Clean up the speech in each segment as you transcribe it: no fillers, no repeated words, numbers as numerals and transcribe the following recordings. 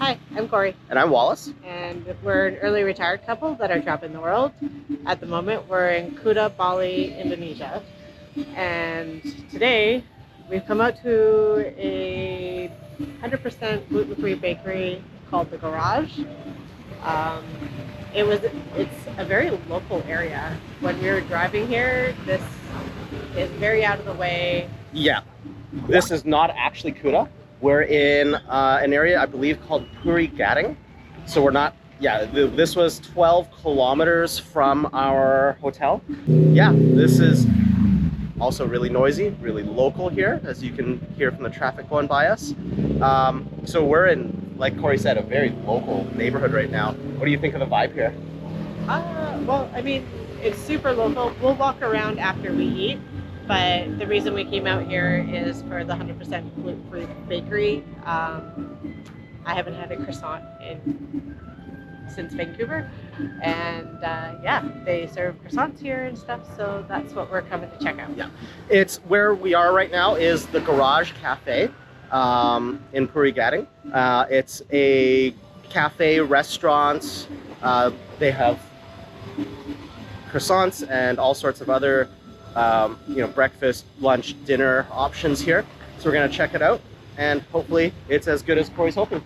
Hi, I'm Cory. And I'm Wallace. And we're an early retired couple that are traveling the world. At the moment, we're in Kuta Bali, Indonesia. And today, we've come out to a 100% gluten-free bakery called The Garage. It's a very local area. When we were driving here, this is very out of the way. Yeah, this is not actually Kuta. We're in an area I believe called Puri Gading. So we're not, this was 12 kilometers from our hotel. Yeah, this is also really noisy, really local here, as you can hear from the traffic going by us. So we're in, like Cory said, a very local neighborhood right now. What do you think of the vibe here? Well, I mean, it's super local. We'll walk around after we eat, but the reason we came out here is for the 100% gluten-free bakery. I haven't had a croissant since Vancouver, and yeah, they serve croissants here and stuff, so that's what we're coming to check out. Yeah, it's where we are right now is the Garage Cafe in Puri Gading. It's a cafe restaurant. They have croissants and all sorts of other breakfast, lunch, dinner options here. So we're gonna check it out, and hopefully it's as good as Cory's hoping.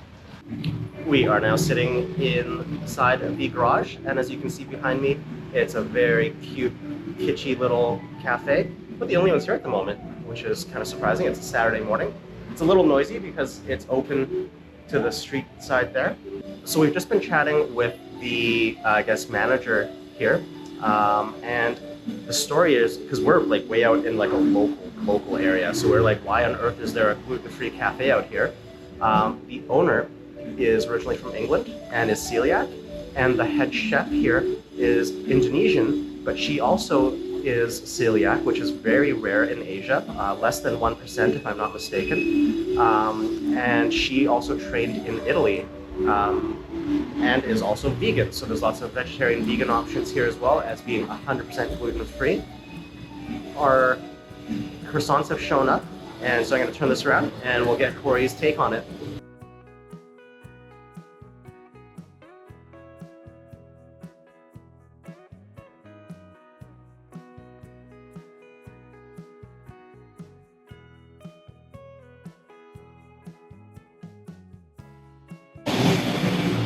We are now sitting inside the garage, and as you can see behind me, it's a very cute, kitschy little cafe, but the only one's here at the moment, which is kind of surprising. It's a Saturday morning. It's a little noisy because it's open to the street side there. So we've just been chatting with the, manager here, and the story is, because we're like way out in like a local area, so we're like, why on earth is there a gluten-free cafe out here? The owner is originally from England and is celiac, and the head chef here is Indonesian, but she also is celiac, which is very rare in Asia, less than 1% if I'm not mistaken. And she also trained in Italy and is also vegan. So there's lots of vegetarian, vegan options here as well as being 100% gluten-free. Our croissants have shown up, and so I'm going to turn this around and we'll get Cory's take on it.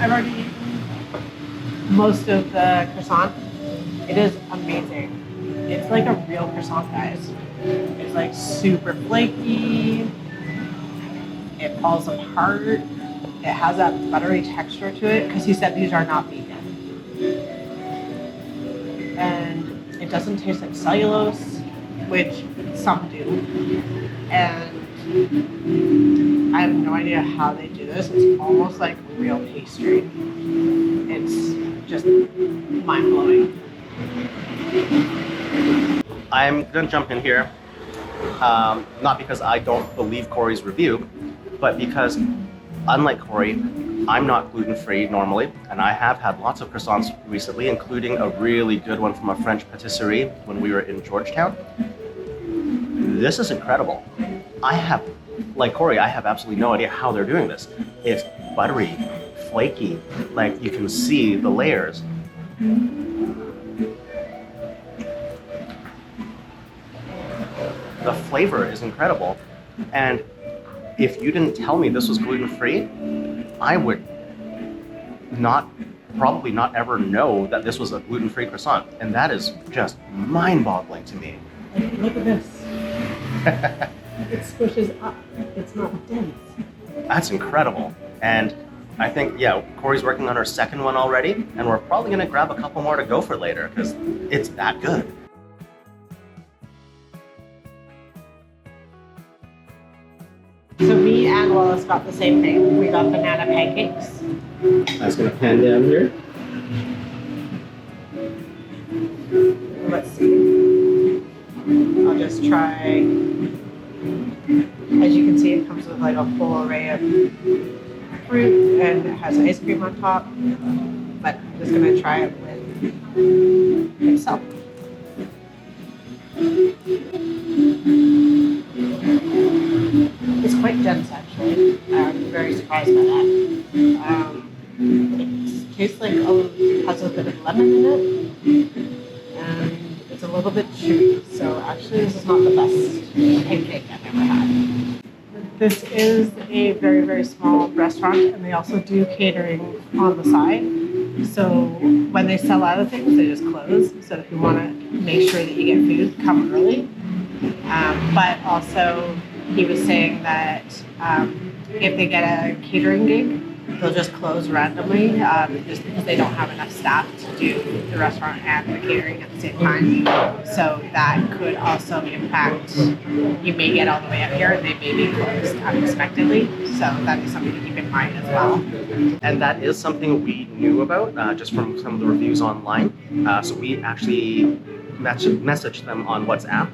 I've already eaten most of the croissant. It is amazing. It's like a real croissant, guys. It's like super flaky. It falls apart. It has that buttery texture to it, because he said these are not vegan. And it doesn't taste like cellulose, which some do. And I have no idea how they do this. It's almost like real pastry. It's just mind-blowing. I'm going to jump in here, not because I don't believe Cory's review, but because, unlike Cory, I'm not gluten-free normally, and I have had lots of croissants recently, including a really good one from a French patisserie when we were in Georgetown. This is incredible. Like Cory, I have absolutely no idea how they're doing this. It's buttery, flaky, like you can see the layers. The flavor is incredible, and if you didn't tell me this was gluten-free, I would probably not ever know that this was a gluten-free croissant, and that is just mind-boggling to me. Look at this. It squishes up. It's not dense. That's incredible. And I think, Cory's working on our second one already, and we're probably going to grab a couple more to go for later, because it's that good. So me and Wallace got the same thing. We got banana pancakes. I was going to pan down here. Let's see. I'll just try. As you can see, it comes with like a full array of fruit, and it has ice cream on top. But I'm just gonna try it with itself. It's quite dense, actually. I'm very surprised by that. It tastes like has a bit of lemon in it, and it's a little bit chewy. So actually, this is not the best pancake I've ever had. This is a very, very small restaurant, and they also do catering on the side. So when they sell out of things, they just close. So if you want to make sure that you get food, come early. But also, he was saying that if they get a catering gig, they'll just close randomly just because they don't have enough staff to do the restaurant and the catering at the same time. So that could also impact, you may get all the way up here and they may be closed unexpectedly. So that is something to keep in mind as well. And that is something we knew about just from some of the reviews online. So we actually messaged them on WhatsApp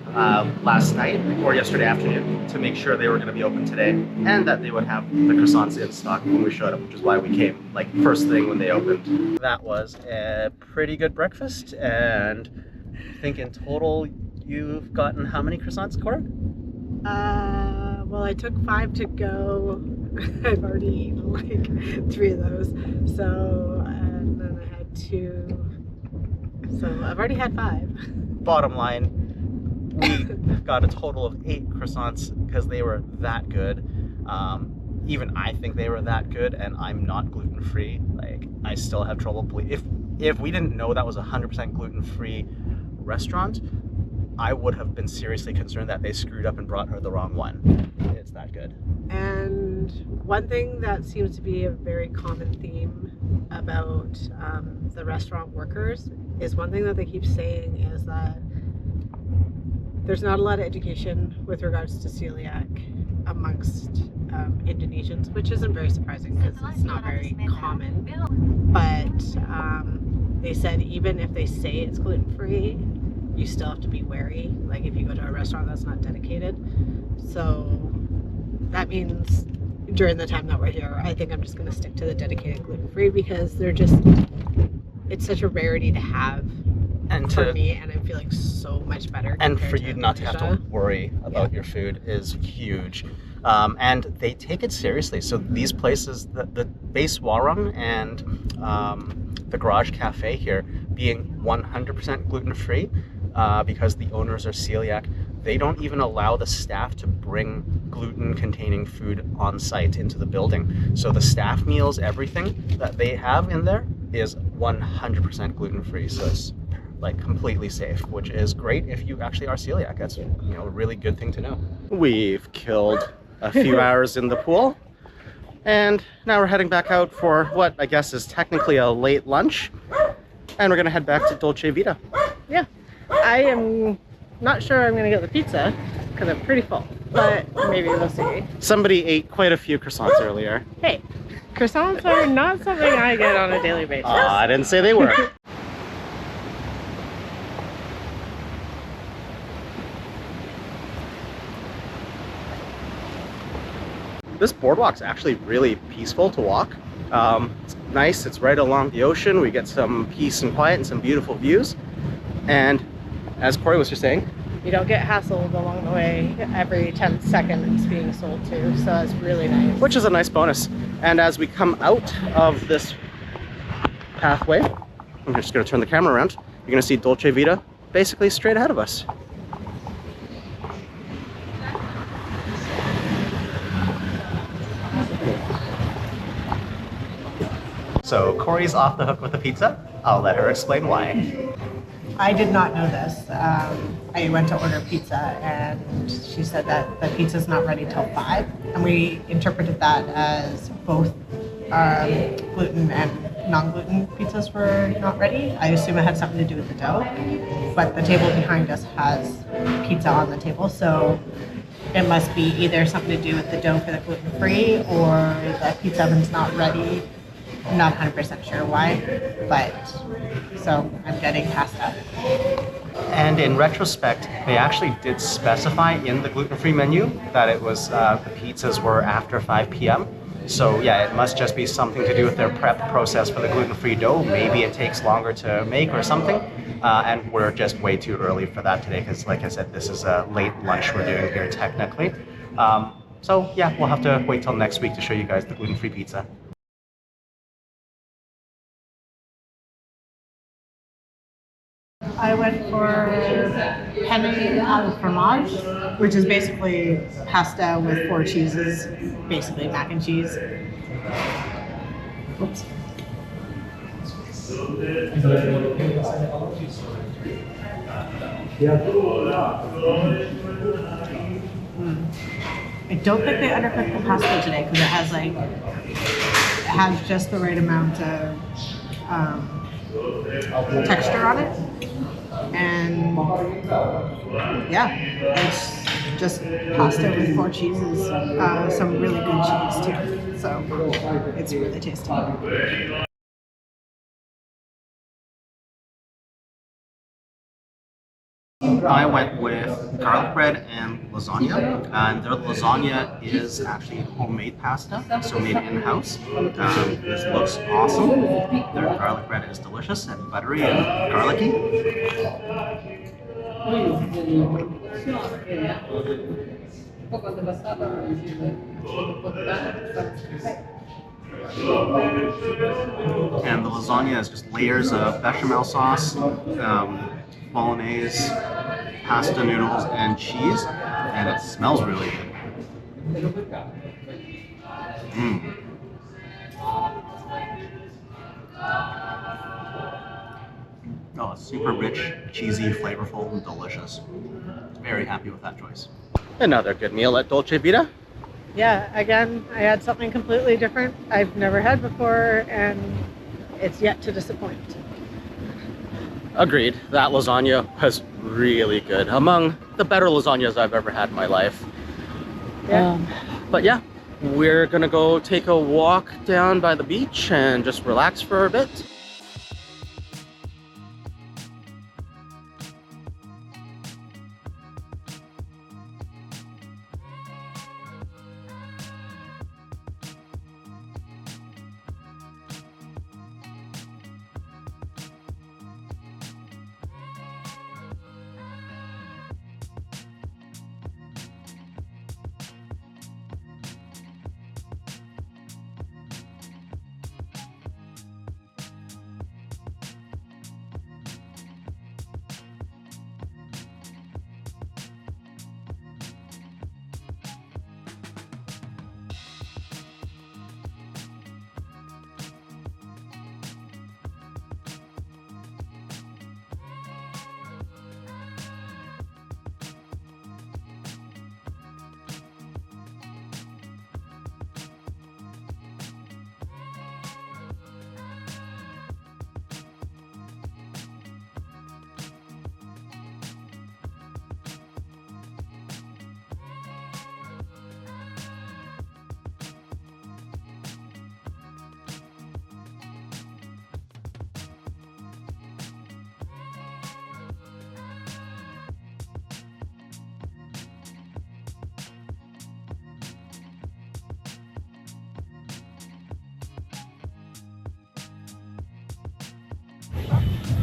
last night or yesterday afternoon to make sure they were going to be open today and that they would have the croissants in stock when we showed up, which is why we came like first thing when they opened. That was a pretty good breakfast, and I think in total you've gotten how many croissants, Cora? Well, I took 5 to go. I've already eaten like 3 of those. So, and then I had 2. So I've already had 5. Bottom line, we got a total of 8 croissants because they were that good. Even I think they were that good, and I'm not gluten-free. Like, I still have trouble believing. If we didn't know that was a 100% gluten-free restaurant, I would have been seriously concerned that they screwed up and brought her the wrong one. It's that good. And one thing that seems to be a very common theme about the restaurant workers is one thing that they keep saying is that there's not a lot of education with regards to celiac amongst Indonesians, which isn't very surprising because it's not very common. But they said even if they say it's gluten-free, you still have to be wary, like if you go to a restaurant that's not dedicated. So that means during the time that we're here, I think I'm just going to stick to the dedicated gluten-free because they're just, it's such a rarity to have And for me, and I'm feeling so much better. And for you not to have to worry about your food is huge. And they take it seriously. So these places, the base waroeng and the Garage Cafe here being 100% gluten-free because the owners are celiac, they don't even allow the staff to bring gluten-containing food on site into the building. So the staff meals, everything that they have in there is 100% gluten-free. So it's like completely safe, which is great if you actually are celiac. That's, you know, a really good thing to know. We've killed a few hours in the pool, and now we're heading back out for what I guess is technically a late lunch, and we're gonna head back to Dolce Vita. Yeah, I am not sure I'm gonna get the pizza because I'm pretty full, but maybe we'll see. Somebody ate quite a few croissants earlier. Hey, croissants are not something I get on a daily basis. I didn't say they were. This boardwalk's actually really peaceful to walk. It's nice, it's right along the ocean. We get some peace and quiet and some beautiful views. And as Cory was just saying, you don't get hassled along the way every 10 seconds being sold to, so that's really nice. Which is a nice bonus. And as we come out of this pathway, I'm just gonna turn the camera around, you're gonna see Dolce Vita basically straight ahead of us. So Cory's off the hook with the pizza. I'll let her explain why. I did not know this. I went to order pizza and she said that the pizza's not ready till 5, and we interpreted that as both gluten and non-gluten pizzas were not ready. I assume it had something to do with the dough, but the table behind us has pizza on the table, so it must be either something to do with the dough for the gluten-free or the pizza oven's not ready. I'm not 100% sure why, but so I'm getting pasta. And in retrospect, they actually did specify in the gluten-free menu that it was the pizzas were after 5 p.m. So yeah, it must just be something to do with their prep process for the gluten-free dough. Maybe it takes longer to make or something. And we're just way too early for that today because, like I said, this is a late lunch we're doing here technically. So yeah, we'll have to wait till next week to show you guys the gluten-free pizza. I went for penne au fromage, which is basically pasta with 4 cheeses, basically mac and cheese. Oops. I don't think they undercooked the pasta today because it has just the right amount of texture on it. And yeah, it's just pasta with 4 cheeses, some really good cheese too. So it's really tasty. I went with garlic bread and lasagna, and their lasagna is actually homemade pasta, so made in-house. This looks awesome. Their garlic bread is delicious and buttery and garlicky. And the lasagna is just layers of bechamel sauce, bolognese, pasta noodles, and cheese, and it smells really good. Oh, it's super rich, cheesy, flavorful, and delicious. Very happy with that choice. Another good meal at Dolce Vita. Yeah, again, I had something completely different I've never had before, and it's yet to disappoint. Agreed. That lasagna was really good. Among the better lasagnas I've ever had in my life. Yeah. But yeah, we're gonna go take a walk down by the beach and just relax for a bit.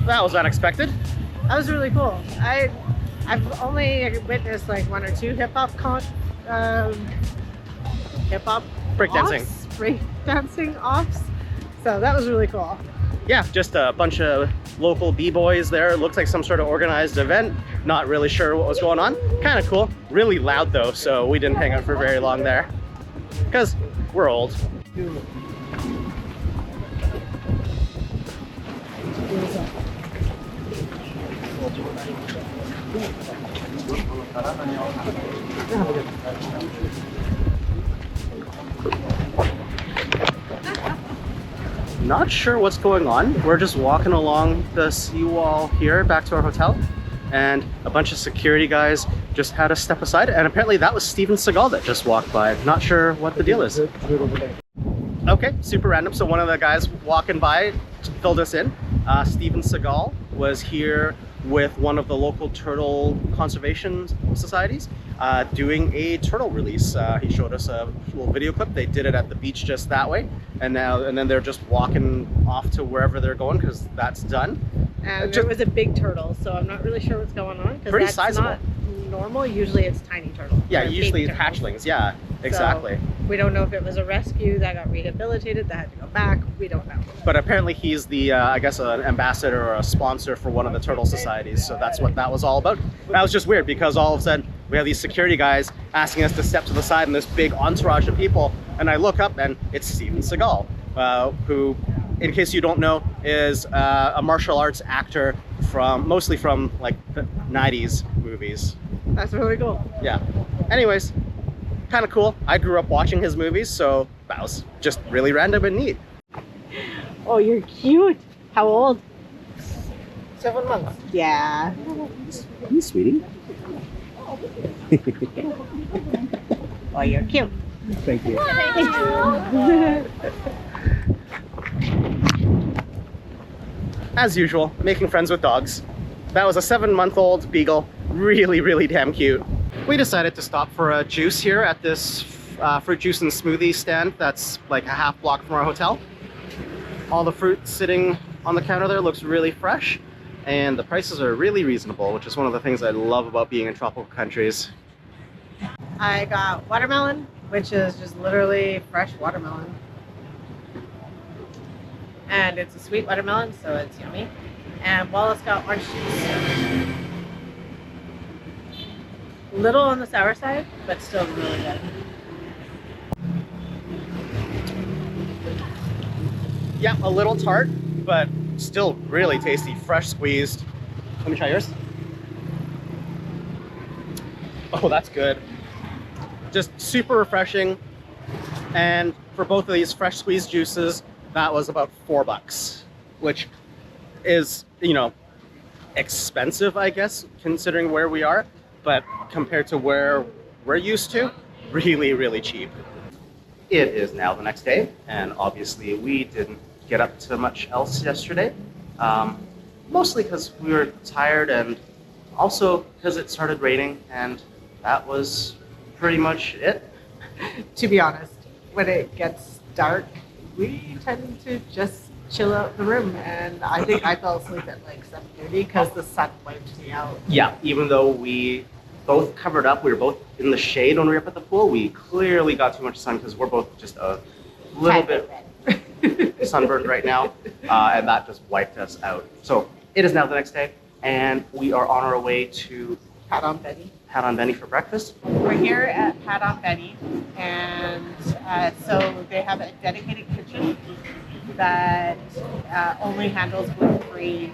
That was unexpected. That was really cool. I've only witnessed like 1 or 2 hip-hop breakdancing offs. So that was really cool. Yeah, just a bunch of local b-boys there. It looks like some sort of organized event. Not really sure what was going on. Kind of cool. Really loud though, so we didn't hang out for very long there. Because we're old. Not sure what's going on. We're just walking along the seawall here back to our hotel, and a bunch of security guys just had us step aside, and apparently that was Steven Seagal that just walked by. Not sure what the deal is. Okay, super random. So one of the guys walking by filled us in. Steven Seagal was here with one of the local turtle conservation societies doing a turtle release. He showed us a little video clip. They did it at the beach just that way, and then they're just walking off to wherever they're going because that's done. And there was a big turtle, so I'm not really sure what's going on because Pretty that's sizable. not normal. Usually it's tiny turtle. Yeah, usually it's hatchlings. Yeah, exactly. So we don't know if it was a rescue that got rehabilitated, that had to go back. We don't know. But apparently he's the, I guess, an ambassador or a sponsor for one of the turtle societies. So that's what that was all about. That was just weird because all of a sudden we have these security guys asking us to step to the side in this big entourage of people. And I look up and it's Steven Seagal, who, in case you don't know, is a martial arts actor mostly from like the 90s movies. That's really cool. Yeah. Anyways, kind of cool. I grew up watching his movies, so that was just really random and neat. Oh, you're cute. How old? 7 months. Yeah. Hey, sweetie. Oh, you're cute. Thank you. As usual, making friends with dogs. That was a 7-month-old beagle. Really, really damn cute. We decided to stop for a juice here at this fruit juice and smoothie stand that's like a half block from our hotel. All the fruit sitting on the counter there looks really fresh, and the prices are really reasonable, which is one of the things I love about being in tropical countries. I got watermelon, which is just literally fresh watermelon. And it's a sweet watermelon, so it's yummy. And Wallace got orange juice. Little on the sour side, but still really good. Yeah, a little tart, but still really tasty, fresh squeezed. Let me try yours. Oh, that's good. Just super refreshing. And for both of these fresh squeezed juices, that was about $4, which is, you know, expensive, I guess, considering where we are, but compared to where we're used to, really, really cheap. It is now the next day, and obviously we didn't get up to much else yesterday, mostly because we were tired and also because it started raining, and that was pretty much it. To be honest, when it gets dark, we tend to just chill out the room, and I think I fell asleep at like 7:30 because the sun wiped me out. Yeah, even though we both covered up, we were both in the shade when we were up at the pool, we clearly got too much sun because we're both just a little bit sunburned right now, and that just wiped us out. So it is now the next day, and we are on our way to Pat on Betty. Pat on Benny for breakfast. We're here at Pat on Betty, and so they have a dedicated kitchen that only handles gluten-free,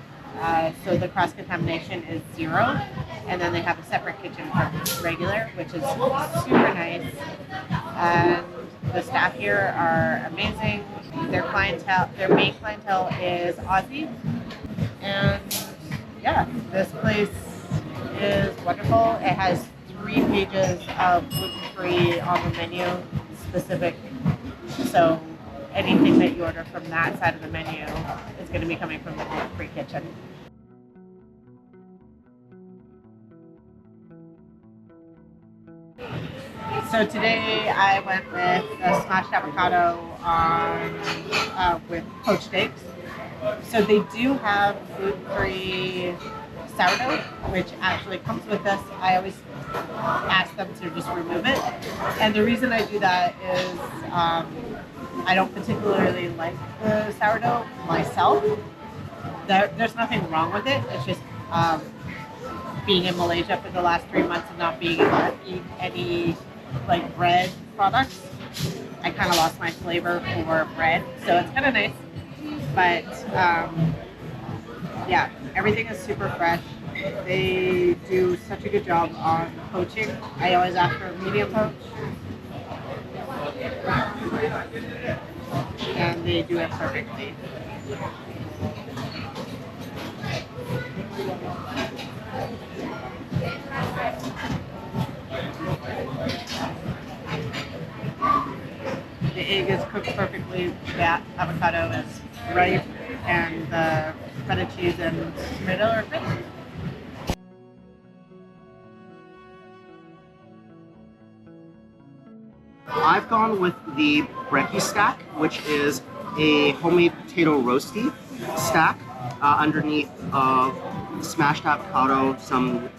so the cross-contamination is 0. And then they have a separate kitchen for regular, which is super nice. And the staff here are amazing. Their main clientele is Aussie. And yeah, this place is wonderful. It has 3 pages of gluten-free on the menu specific. So anything that you order from that side of the menu is going to be coming from the gluten-free kitchen. So today I went with a smashed avocado with poached eggs. So they do have gluten-free sourdough, which actually comes with this. I always ask them to just remove it. And the reason I do that is I don't particularly like the sourdough myself. There's nothing wrong with it. It's just being in Malaysia for the last 3 months and not being able to eat any like bread products, I kind of lost my flavor for bread, so it's kind of nice. But yeah, everything is super fresh. They do such a good job on poaching. I always ask for a medium poach, and they do it perfectly. The egg is cooked perfectly, the avocado is ripe, and the feta cheese and tomato are great. I've gone with the brekkie stack, which is a homemade potato roasty stack underneath of smashed avocado, some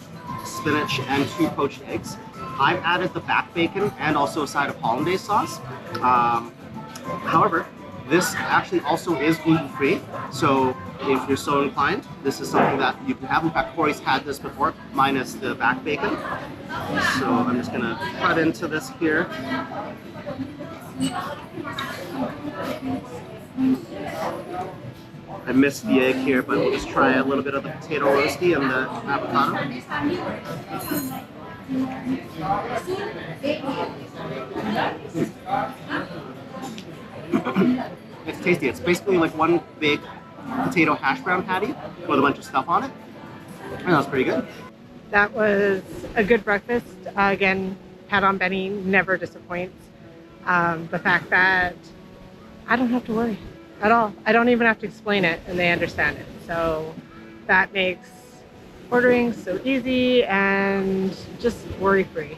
spinach, and 2 poached eggs. I've added the back bacon and also a side of hollandaise sauce. However, this actually also is gluten-free, so if you're so inclined, this is something that you can have. In fact, Cory's had this before, minus the back bacon. So I'm just gonna cut into this here. I missed the egg here, but we'll just try a little bit of the potato roasty and the avocado. It's tasty. It's basically like one big potato hash brown patty with a bunch of stuff on it. And that was pretty good. That was a good breakfast. Again, Pat on Benny never disappoints. The fact that I don't have to worry at all. I don't even have to explain it and they understand it. So that makes ordering so easy and just worry-free.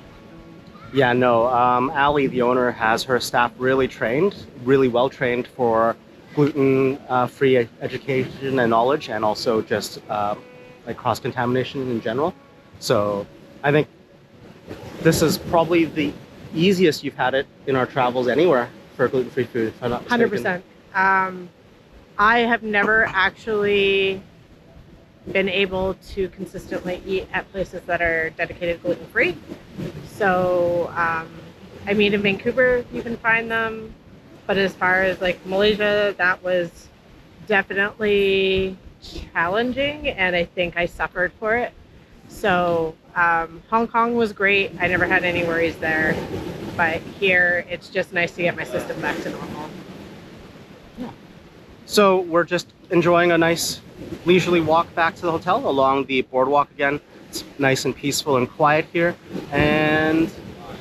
Yeah, no, Ali, the owner, has her staff really trained, really well trained for gluten-free education and knowledge, and also just like cross-contamination in general. So I think this is probably the easiest you've had it in our travels anywhere for gluten-free food, if I'm not mistaken. 100%. I have never actually been able to consistently eat at places that are dedicated gluten-free. So, I mean, in Vancouver, you can find them, but as far as like Malaysia, that was definitely challenging, and I think I suffered for it. So, Hong Kong was great. I never had any worries there, but here, it's just nice to get my system back to normal. So we're just enjoying a nice leisurely walk back to the hotel along the boardwalk again. It's nice and peaceful and quiet here. And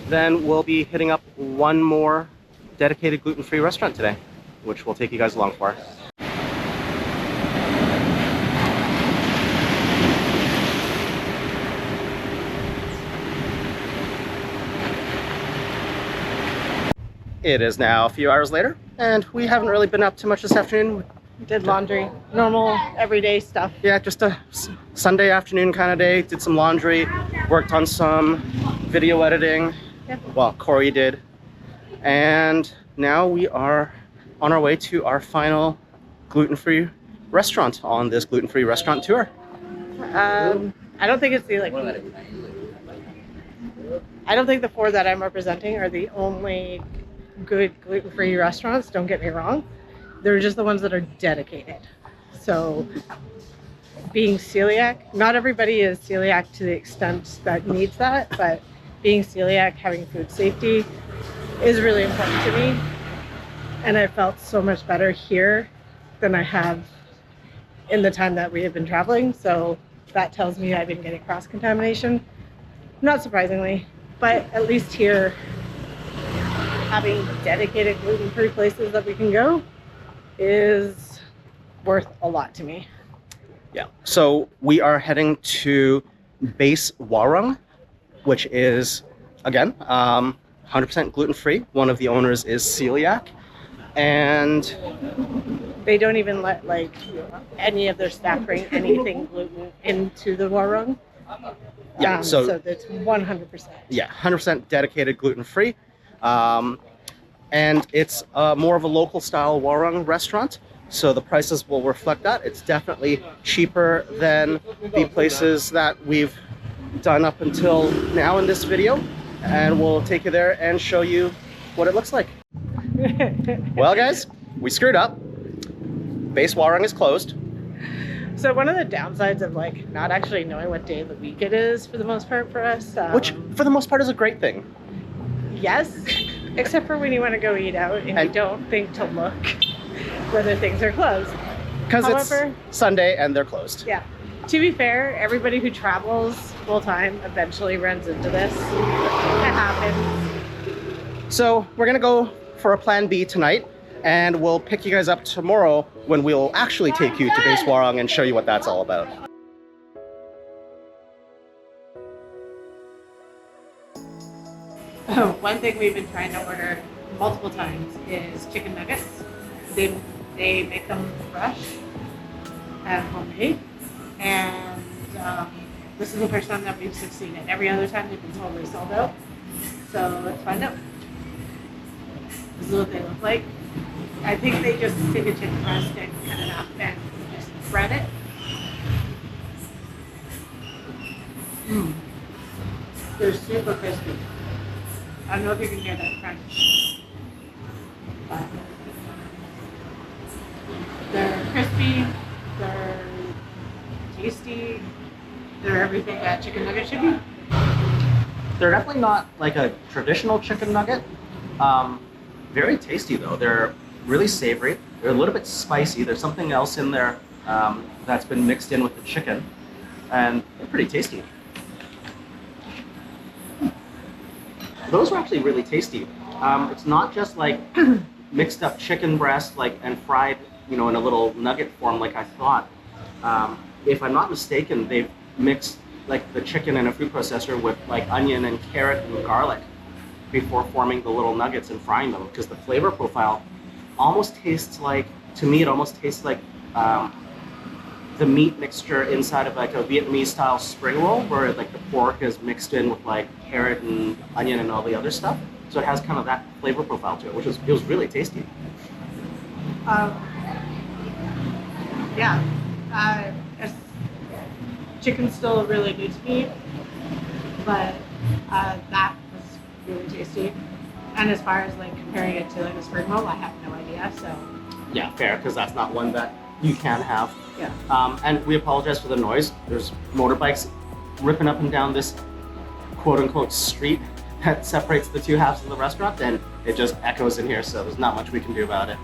then we'll be hitting up one more dedicated gluten-free restaurant today, which we'll take you guys along for. It is now a few hours later, and we haven't really been up too much this afternoon. Did laundry, normal, everyday stuff. Yeah, just a Sunday afternoon kind of day. Did some laundry, worked on some video editing. Yep. Well, Cory did. And now we are on our way to our final gluten-free restaurant on this gluten-free restaurant tour. I don't think it's the I don't think the four that I'm representing are the only good gluten-free restaurants, don't get me wrong. They're just the ones that are dedicated. So being celiac, not everybody is celiac to the extent that needs that, but being celiac, having food safety is really important to me. And I felt so much better here than I have in the time that we have been traveling. So that tells me I've been getting cross-contamination, not surprisingly, but at least here, having dedicated gluten-free places that we can go is worth a lot to me. Yeah. So we are heading to Base Waroeng, which is, again, 100% gluten-free. One of the owners is celiac. And they don't even let like any of their staff bring anything gluten into the waroeng. Yeah, so it's 100%. Yeah, 100% dedicated gluten-free. And it's more of a local style waroeng restaurant, so the prices will reflect that. It's definitely cheaper than the places that we've done up until now in this video, and we'll take you there and show you what it looks like. Well guys, we screwed up. Base Waroeng is closed. So one of the downsides of like not actually knowing what day of the week it is for the most part for us, which for the most part is a great thing. Yes, except for when you want to go eat out and you don't think to look whether things are closed. Because it's Sunday and they're closed. Yeah. To be fair, everybody who travels full time eventually runs into this. It happens. So we're gonna go for a plan B tonight, and we'll pick you guys up tomorrow when we'll actually take you to Base Waroeng and show you what that's all about. One thing we've been trying to order multiple times is chicken nuggets. They make them fresh and homemade, and this is the first time that we've succeeded. Every other time they've been totally sold out. So let's find out. This is what they look like. I think they just take a chicken breast and cut it up and just bread it. They're super crispy. I don't know if you can hear that crunch. But they're crispy, they're tasty, they're everything that chicken nuggets should be. They're definitely not like a traditional chicken nugget. Very tasty though. They're really savory. They're a little bit spicy. There's something else in there that's been mixed in with the chicken, and they're pretty tasty. Those are actually really tasty. It's not just like mixed up chicken breast and fried, in a little nugget form like I thought. If I'm not mistaken, they've mixed like the chicken in a food processor with like onion and carrot and garlic before forming the little nuggets and frying them, because the flavor profile almost tastes like, to me, it almost tastes like the meat mixture inside of like a Vietnamese style spring roll, where like the pork is mixed in with like carrot and onion and all the other stuff. So it has kind of that flavor profile to it, which it was really tasty. Chicken's still really new to me, but that was really tasty. And as far as like comparing it to like a spring roll, I have no idea. So yeah, fair, because that's not one that you can have. Yeah. And we apologize for the noise. There's motorbikes ripping up and down this quote-unquote street that separates the two halves of the restaurant, and it just echoes in here, so there's not much we can do about it.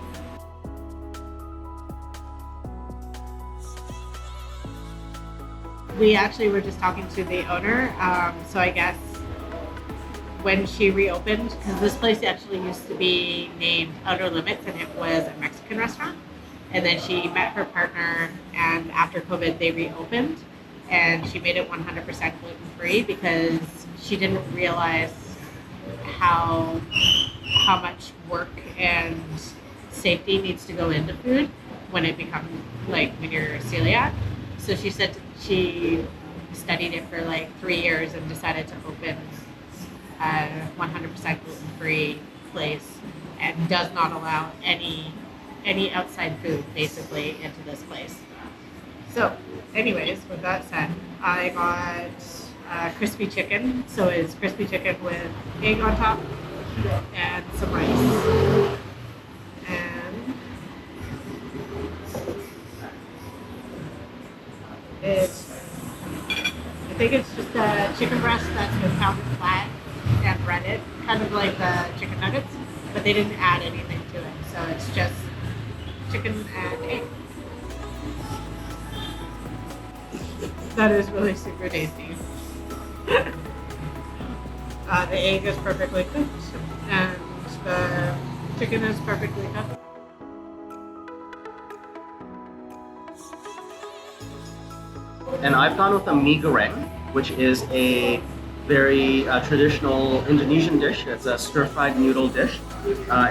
we actually were just talking to the owner. So I guess when she reopened, because this place actually used to be named Outer Limits and it was a Mexican restaurant. And then she met her partner, and after COVID, they reopened, and she made it 100% gluten-free because she didn't realize how much work and safety needs to go into food when it becomes like when you're celiac. So she said she studied it for like 3 years and decided to open a 100% gluten-free place and does not allow any outside food basically into this place. So anyways, with that said, I got crispy chicken. So it's crispy chicken with egg on top and some rice. And I think it's just a chicken breast that's been pounded flat and breaded, kind of like the chicken nuggets, but they didn't add anything to it. So it's just chicken and egg. That is really super tasty. The egg is perfectly cooked and the chicken is perfectly cooked. And I've gone with a mie goreng, which is a very traditional Indonesian dish. It's a stir-fried noodle dish.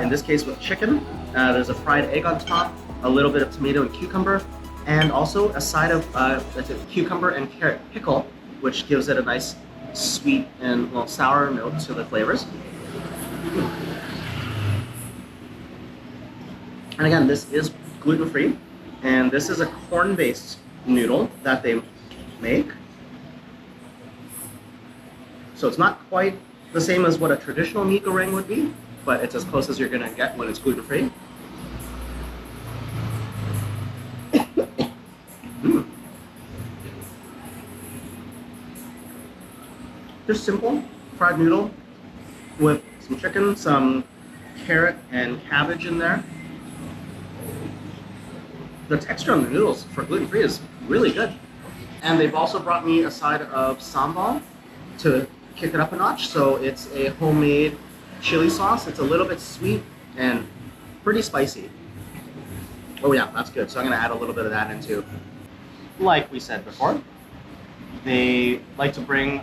In this case with chicken. There's a fried egg on top, a little bit of tomato and cucumber, and also a side of that's a cucumber and carrot pickle, which gives it a nice sweet and sour note to the flavors. And again, this is gluten-free, and this is a corn-based noodle that they make. So it's not quite the same as what a traditional mie goreng would be, but it's as close as you're gonna get when it's gluten-free. Just simple fried noodle with some chicken, some carrot and cabbage in there. The texture on the noodles for gluten-free is really good. And they've also brought me a side of sambal to kick it up a notch. So it's a homemade chili sauce. It's a little bit sweet and pretty spicy. Oh yeah, that's good. So I'm gonna add a little bit of that into. Like we said before, they like to bring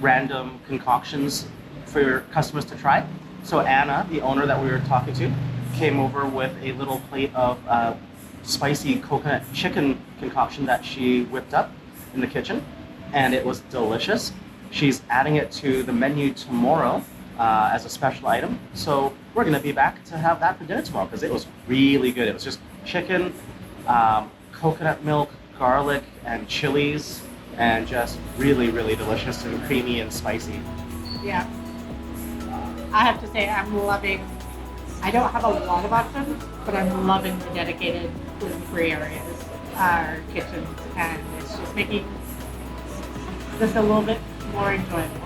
random concoctions for your customers to try. So Anna, the owner that we were talking to, came over with a little plate of spicy coconut chicken concoction that she whipped up in the kitchen, and it was delicious. She's adding it to the menu tomorrow as a special item. So we're going to be back to have that for dinner tomorrow because it was really good. It was just chicken, coconut milk, garlic, and chilies, and just really, really delicious and creamy and spicy. Yeah. I have to say, I'm loving, I don't have a lot of options, but I'm loving the dedicated gluten-free areas, our kitchens, and it's just making this a little bit more enjoyable.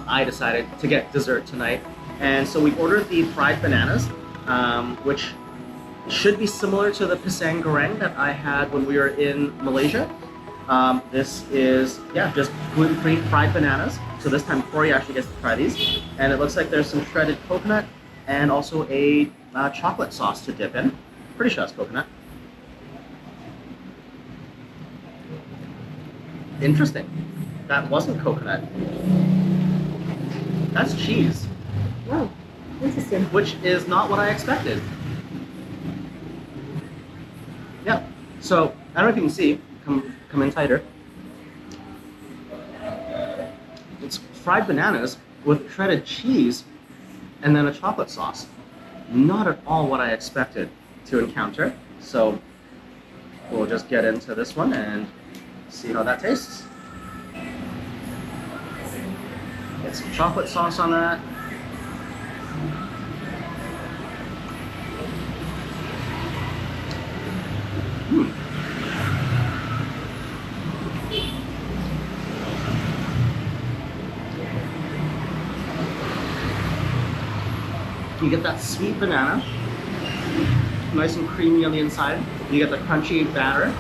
I decided to get dessert tonight. And so we ordered the fried bananas, which should be similar to the pisang goreng that I had when we were in Malaysia. This is, just gluten-free fried bananas. So this time Cory actually gets to try these. And it looks like there's some shredded coconut and also a chocolate sauce to dip in. Pretty sure that's coconut. Interesting. That wasn't coconut. That's cheese. Oh, interesting. Which is not what I expected. Yeah. So I don't know if you can see. Come in tighter. It's fried bananas with shredded cheese and then a chocolate sauce. Not at all what I expected to encounter. So we'll just get into this one and see how that tastes. Get some chocolate sauce on that. You get that sweet banana, nice and creamy on the inside. You get the crunchy batter,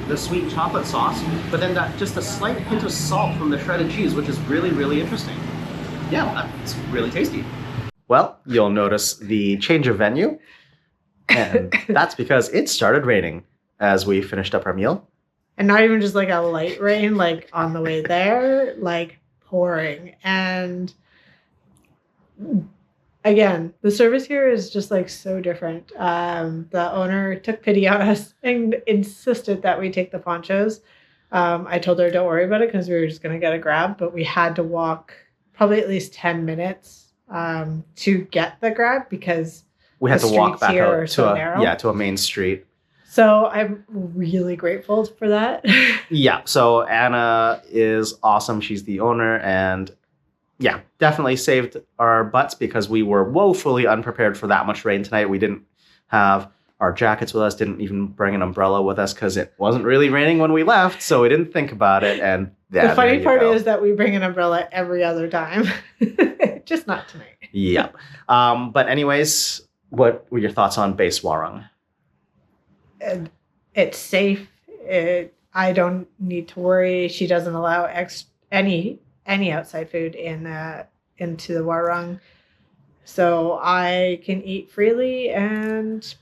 the sweet chocolate sauce, but then just a slight hint of salt from the shredded cheese, which is really, really interesting. Yeah, it's really tasty. Well, you'll notice the change of venue, and that's because it started raining as we finished up our meal. And not even just like a light rain, like on the way there, like pouring. And again, the service here is just like so different. The owner took pity on us and insisted that we take the ponchos. I told her don't worry about it because we were just going to get a grab, but we had to walk probably at least 10 minutes to get the grab because we had to walk back out to a main street. So I'm really grateful for that. Yeah, so Anna is awesome. She's the owner, and yeah, definitely saved our butts because we were woefully unprepared for that much rain tonight. We didn't have our jackets with us, didn't even bring an umbrella with us because it wasn't really raining when we left, so we didn't think about it. And the funny part is that we bring an umbrella every other time, just not tonight. Yeah. But anyways, what were your thoughts on base waroeng? It's safe. I don't need to worry. She doesn't allow any outside food into the waroeng, so I can eat freely, and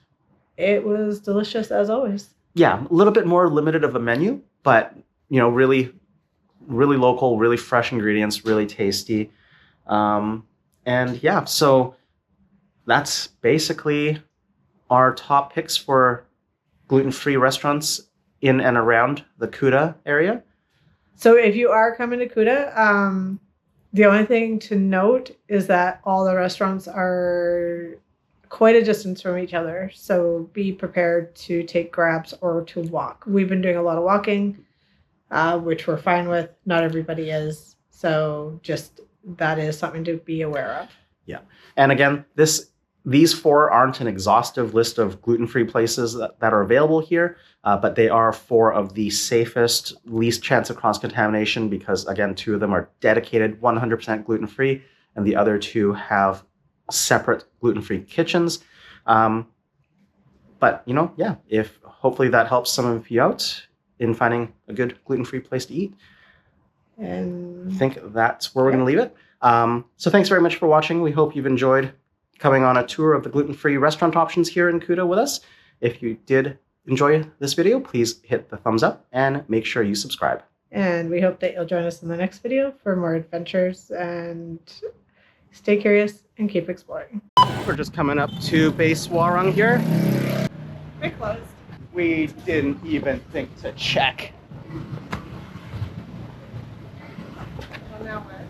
it was delicious as always. Yeah, a little bit more limited of a menu, but really, really local, really fresh ingredients, really tasty, and yeah. So that's basically our top picks for gluten-free restaurants in and around the Kuta area. So if you are coming to Kuta, the only thing to note is that all the restaurants are quite a distance from each other. So be prepared to take grabs or to walk. We've been doing a lot of walking, which we're fine with. Not everybody is. So just that is something to be aware of. Yeah. And again, these four aren't an exhaustive list of gluten-free places that are available here, but they are four of the safest, least chance of cross-contamination because, again, two of them are dedicated 100% gluten-free, and the other two have separate gluten-free kitchens. But, if hopefully that helps some of you out in finding a good gluten-free place to eat. And I think that's where we're going to leave it. So thanks very much for watching. We hope you've enjoyed coming on a tour of the gluten-free restaurant options here in Kuta with us. If you did enjoy this video, please hit the thumbs up and make sure you subscribe. And we hope that you'll join us in the next video for more adventures, and stay curious and keep exploring. We're just coming up to base waroeng here. We're closed. We didn't even think to check. So now what?